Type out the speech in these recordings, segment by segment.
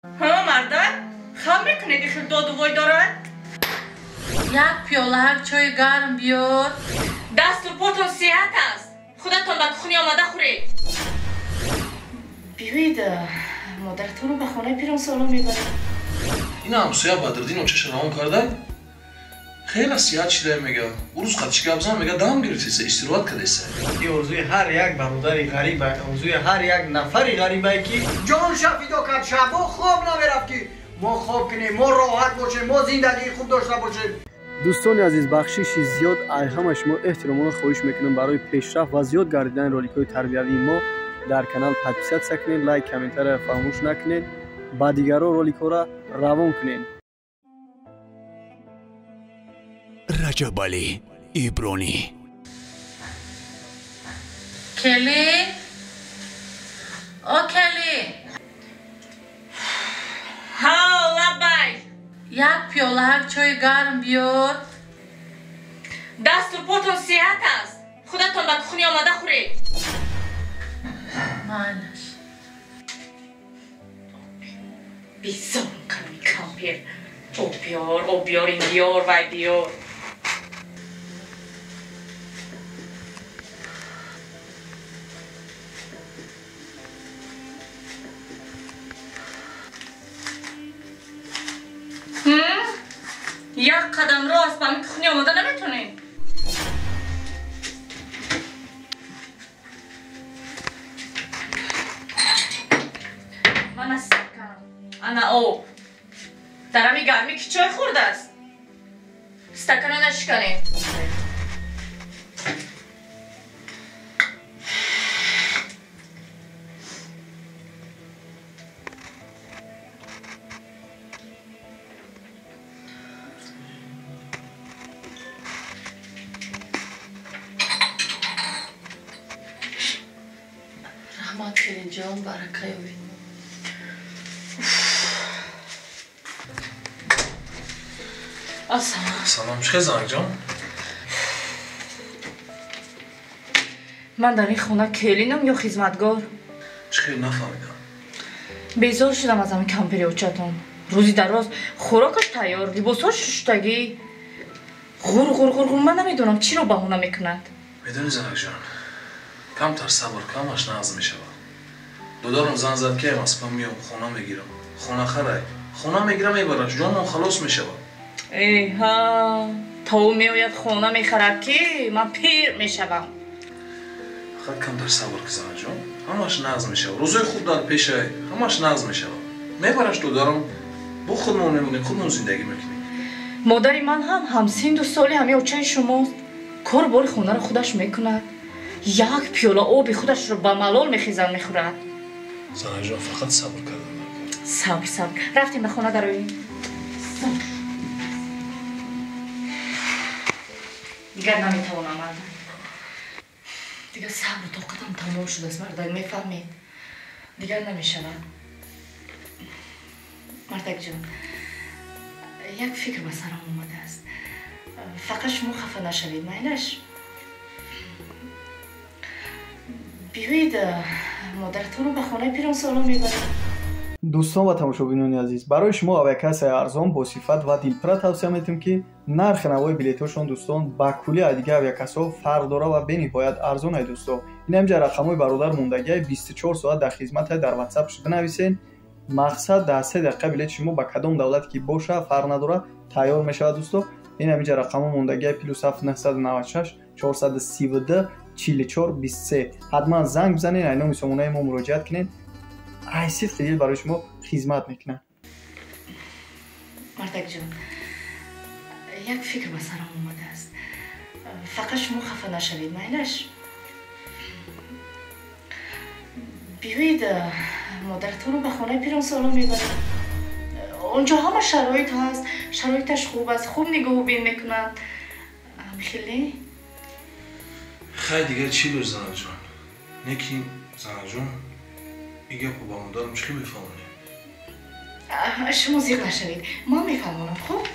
ها مردم خم میکنه که خیلی داد و وای دارن؟ یک پیاله چای گرم بیار. دست و پاتون صحت است. خودتون به خونی آمده خورید. بیوید مادرتون رو به خانه پیران سالو میبرید. این همسویا بدردین و چش روان کرده؟ خیلی سیاد چیده میگه. روز خودش گبزن میگه دام گرفتیسه استراحت کردیسه. این اوضوع هر یک برادری غریبه، اوضوع هر یک نفری غریبه که جان شفیدا کرد شب و خواب نمیرفت که ما خواب کنیم، ما راحت باشیم، ما زندگی خوب داشته باشیم. دوستان عزیز، بخشش زیاد همه شما احترام خواهش میکنم برای پیشرفت و زیاد گردیدن رولیک‌های تربیوی ما در کانال подписаться کنین، لایک کامنت را فراموش نکنین، با دیگران رولیک‌ها را روان کنین. رجب علی ایبرانی. کلی او کلی ها لبای یک پیاله چای گرم بیار. دست و پاتون صحت است. خودتون به خونی آمده خورید. مالش بیزار کنی کامپیر. او بیار این بیار وای بیار. یک قدم راست با من که خونی آمده نمیتونین. من از کنم انا او در همی گرمی که چای خورده است. استکانه نشکنیم. رحمت کنین جان، برکه یابین. سلام چه زنگ جان؟ من در این خونه کلینم یا خدمتگار؟ چه خیلی نفهمیدم. بیزار شدم از همین کمپیری اوچتون. روزی در راز خوراکش تیار، لباساش شستگی. غور من نمیدونم چی رو بهونه میکند. میدونی زنگ جان، کمتر صبر کمش نازم میشود. دودارم زن زد که مسپم میام خونه میگیرم، خونه خرای خونه میگیرم میبرش جانم خلاص میشود. ایها تا او میآید خونه میخرد که من پیر میشوم. خود کمتر صبر که زن جان، همش نازم میشود. روزای خوب در پیشه همش نازم میشود. میبرش دودارم با خودمون نمیگیم، خودمون زندگی میکنیم. مادری من هم سن 2 سالی همه اوچه شماست. کار بار خونه رو خودش میکند. یک پیاله آب خودش رو با ملال میخیزن میخورد. زن جان فقط صبر کردم. صبر رفتیم به خونه درویم. دیگر نمیتوانم من. دیگر صبر و طاقتم تمام شده است مردک، میفهمید؟ دیگر نمیشود. مردک جان، یک فکر به سرم اومده است. فقط شما خفه نشوید میلش. بیایید مادرتون رو به خانه پیران سالو میبرید. دوستان و تماشاگران عزیز، برای شما اویکس ارزان با صفت و دلپره توصیه می‌کنیم که نرخ نوای بلیط‌هاشون دوستان با کلی دیگه اویکس‌ها فرق داره و بنهایت ارزان است دوستان. این همجا رقم‌های برادر موندگی 24 ساعت در خدمت در واتساپ بنویسین. مقصد در 3 دقیقه بلیط شما با کدام دولت که باشه فرق نداره تیار میشه دوستان. این همجا رقم موندگی +7 996 432 44 23. حتما زنگ بزنین، اینا سامانه ما مراجعت کنین. حیثیت خیلی برای شما خدمت میکنه. مردک جان، یک فکر به سرم اومده است. فقط شما خفه نشوید میلش. بیایید مادرتون رو به خانه پیران سالو میبرید. اونجا همه شرایط هست، شرایطش خوب است، خوب نگاه و بین میکنند. خیلی دیگه چی رو زن جان؟ نکی زن جان میگه با مادرم چی میفهمونی؟ شما زیغ نشوید، ما میفهمونم. خب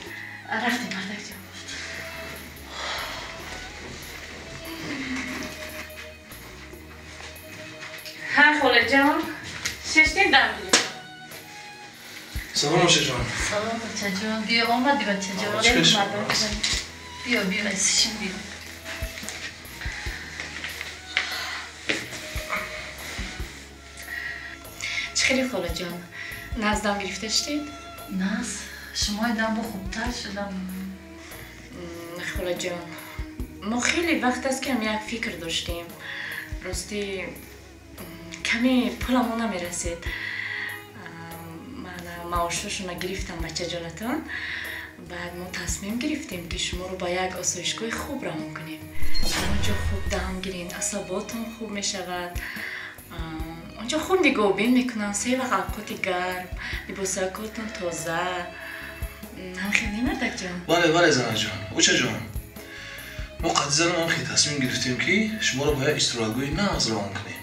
رفتیم مردک جان. ها خاله جان، ششتین دم بیرون. سلام باشه جان. سلام بچه جان. بیا آمدی بچه جان. چشم. بیا بیا ایسیشیم بیا. چخیلی خاله جان؟ نزدم گرفته شدید؟ ناز شما ایدم با خوبتر شدم. خاله جان ما خیلی وقت است که هم یک فکر داشتیم. راستی کمی پولمون نمیرسید. من معاششون گرفتم بچه جانتان. بعد ما تصمیم گرفتیم که شما رو با یک آسایشگاه خوب روان کنیم. اونجا خوب دم گیرین، عصباتون خوب می شود. اونجا خوب نگاه بین میکنن، 3 وقت اوقات گرم، لباسکاتون تازه. هم خیلی مردک جان. بله زنه جان. اوچه جان. ما قدیزن هم خیلی تصمیم گرفتیم که شما رو با یک استراحتگاه نغز روان کنیم.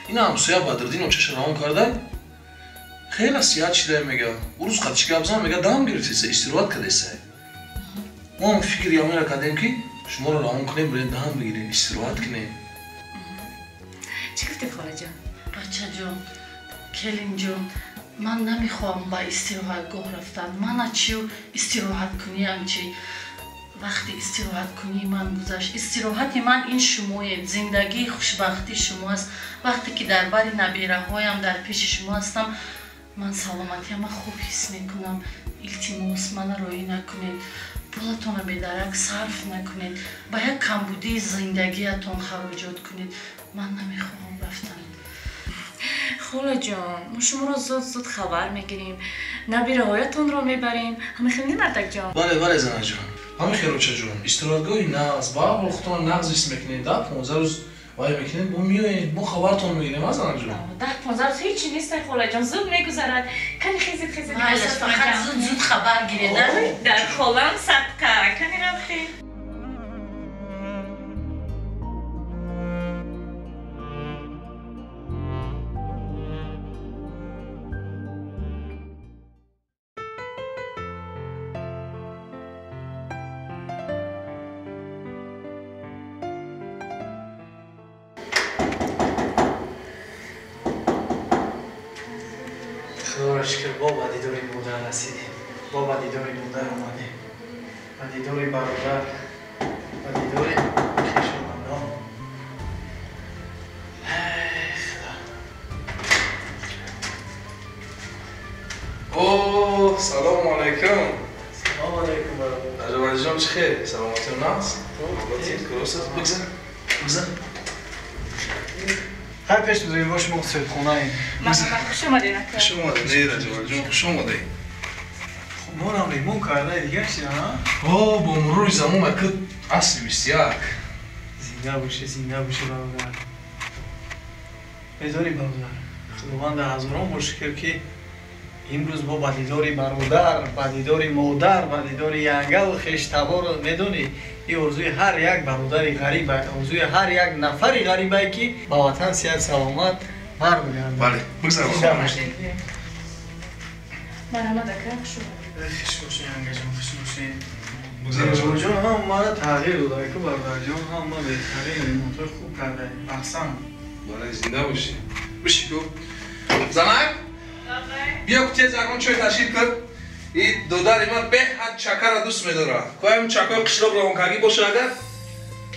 این همسایه بدردین اوچهش روان کردن خیلی از سیاد شده میگه. او روز قدیش گبزن میگه دام گرفتیسه، استراحت کردیسه. ما هم فکر یامی را کردیم که شما رو روان کنیم برین دام بگیریم، استراحت کنیم. چی گفتی خاله جان؟ بچه جان کلین جان من نمیخوام با استراحتگاه رفتن. من چیو استراحت کنیم چی؟ وقتی استراحت کنی من گذشت. استراحت من این شمایید. زندگی خوشبختی شماست. وقتی که در بر نبیره هایم در پیش شما هستم من سلامتیم خوب حس میکنم. التماس من روی نکنید. پولتون بدرک صرف نکنید. با یک کمبودی زندگیتون خراجات کنید. من نمیخوام رفتن. خاله جان ما شما رو زود خبر میگیریم. نبیره هایتون رو میبریم. همه خیلی مردک جان. بله زنه جان. همه خیلی اوچه جان. استراحتگاه نغز با وقتان نغز است میکنید. 10-15 روز وای میکنید. ما میایید ما خبرتون میگیریم از زنه جان. 10-15 روز هیچی نیست خاله جان. زود میگذرد. کنی خیزید. بله فقط زود خبر گیرید. در خالم صدقه. کنی رم خیلی. خدا را شکر با دیدار مادر رسیدیم. با دیدار مادر اومدیم. با دیدار برادر. با دیدار خویشاوندان. اوه سلام علیکم. سلام علیکم برادر. عجب جان چه خیر؟ سلامتی و نغز؟ بگذر. خیلی پیش بزرگی باش ما سید خونه ایم. من خوش اومدین اکرم. خوش اومده نه رجب جان خوش اومده. خب ما هم لیمون کرده دیگه چی ها؟ اوه با مرور زمان مکد اصلی 21. زنده باشه برادر. بداری برادر. خداوند هزاران بار شکر که امروز با بدیداری برادر، بدیداری مادر، بدیداری ینگه و خویشتبار میدونی این ارزوی هر یک برادری غریب است. ارزوی هر یک نفری غریب است که با وطن صحت سلامت برگردد. بله بگذر زنده باشه. مرحمت اکرم خوش اومدین. خوش باشی ینگه جان خوش باشی. بگذر زنده جان هم ما را تغییر داده که برادر جان هم ما بهترین موتور خوب کرده. احسن. بله زنده باشی. بشی کو. زنک بیا کتی زرمان چوی تشکیل کن. این دودر من به حد چکر را دوست میداره. کویم چکر قشلاب روانکاگی باشه اگر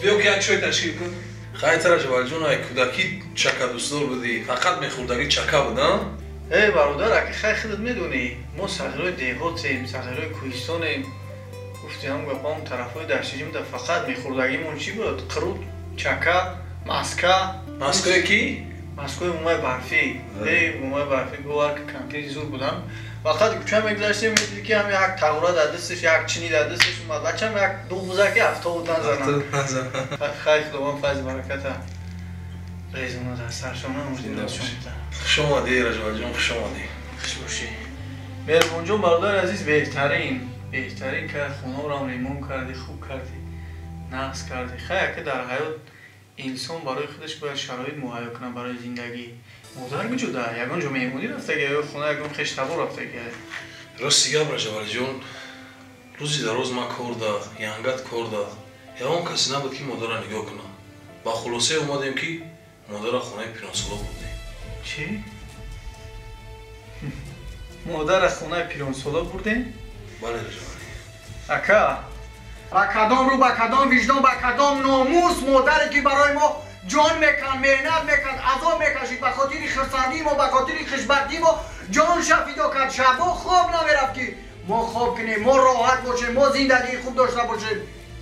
بیا که یک چوی تشکیل کن. خیلی تر جوال جون های کودکی چکر دوست دار بودی. فقط میخوردگی چکر بود ها؟ ای برادر اگه خیلی خودت میدونی ما ساحل‌های دهاتیم، ساحل‌های کوهستانیم. گفتی هم گفتم طرفای دشتیم ده فقط میخوردگیمون چی بود؟ قرود، چکه، مسکه. مسکه کی؟ مسکه مومای برفی. ای مومای برفی گوار که کمتری زور بودم. وقتی کوچه میگذاشتیم میدیدی که هم یک تغوره در دستش، یک چینی در دستش اومد. بچه هم یک دو بوزکی افتاد نزنم. خیلی خداوند فضل برکت ریزونه در سرشانه مجدد شما. خوش اومدی رجوال جان خوش اومدی. خوش باشی. مهربان جان برادر عزیز بهترین که خونه را میمون کردی، خوب کردی، نقص کردی. خیلی که در حیات انسان برای خودش باید شرایط مهیا کنه برای زندگی. مادر بجوده یگان جا میمونی رفته که خونه یگان خشتبار رفته که راستی گپ رجوال جان روزی در روز ما کرده ینگت کرده یا اون کسی نبود که مادر را نگاه کنه. با خلاصه اومدیم که مادر خونه پیرانسالا بودیم. چی؟ مادر خونه پیرانسالا بردین؟ بله رجبالی. اکا با کدام رو با کدام وجدان با کدام ناموس مادری که برای ما جان میکن مهنت میکن عذاب میکشید به خاطر خرسندی ما به خاطر خوشبختی ما جان فدا کرد شبا خواب نمیرفت که ما خواب کنیم ما راحت باشیم ما زندگی خوب داشته باشیم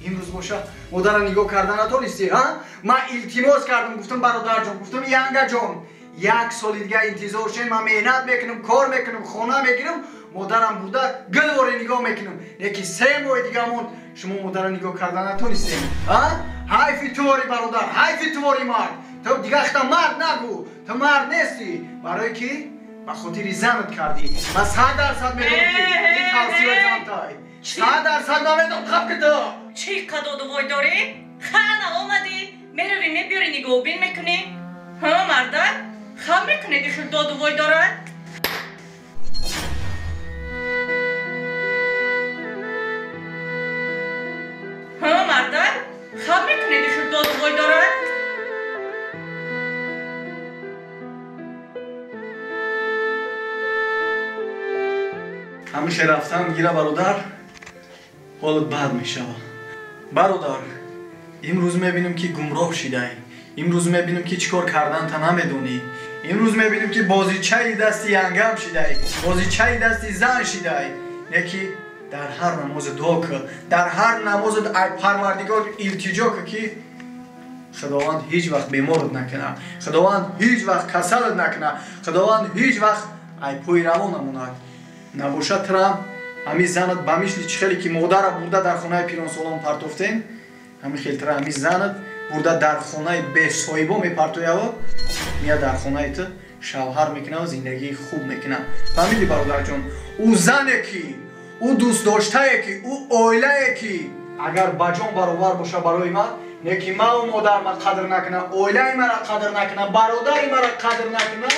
امروز باشه مادر نگاه کردن نتونستی ها من التماس کردم گفتم برادر جان گفتم ینگا جان یک سال دیگه انتظار شین من مهنت میکنم کار میکنم خانه میگیرم مادرم بوده گلواره نگاه میکنم یکی 3 ماه دیگه مون شما مادر نگاه کردن نتونستین ها حیف توری برادر حیف توری مرد تو دیگه اختا مرد نگو تو مرد نیستی برای کی به خاطر زنت کردی من 100% میدونم که این توصیه زنتای 100% نمیدونم خب که تو چی کدو دوای داری؟ خانه آمدی؟ میروی میبیاری نگاه بین میکنی؟ ها مرده؟ خب میکنی دیخل دو دوای داره؟ ها مرده؟ خب میکنی دیخل دو دوای داره؟ همیشه رفتن گیره برادر حالت بد میشه برادر امروز میبینیم که گمراه شده امروز میبینیم که چیکار کردن تا نمیدونی امروز میبینیم که بازیچه دستی انگم شده بازیچه دستی زن شده یکی در هر نماز دعا که در هر نماز پروردگار التجا که خداوند هیچ وقت بیمارت نکنه خداوند هیچ وقت کسلت نکنه خداوند هیچ وقت ای پای روان نموند نباشد ترام همین زنت به مثل خیلی که مادر برده در خانه پیرانسالان پرتوفتین همین خیلی تر همین زنت برده در خانه به صاحبا میپرتوید میاد در خانه تو شوهر میکنه و زندگی خوب میکنه فهمیدی برادر جان او زنه کی او دوست داشته کی او اویله کی اگر بجان برابر باشه برای من نکی ما و مادر من قدر نکنه اویله مرا قدر نکنه برادر مرا قدر نکنه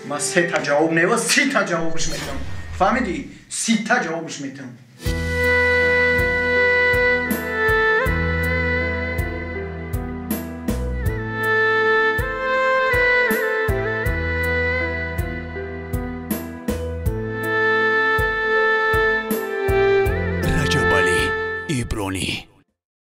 من 3 تا جواب نه و 30 تا جوابش میدم فهمیدی 30 تا جوابش میدم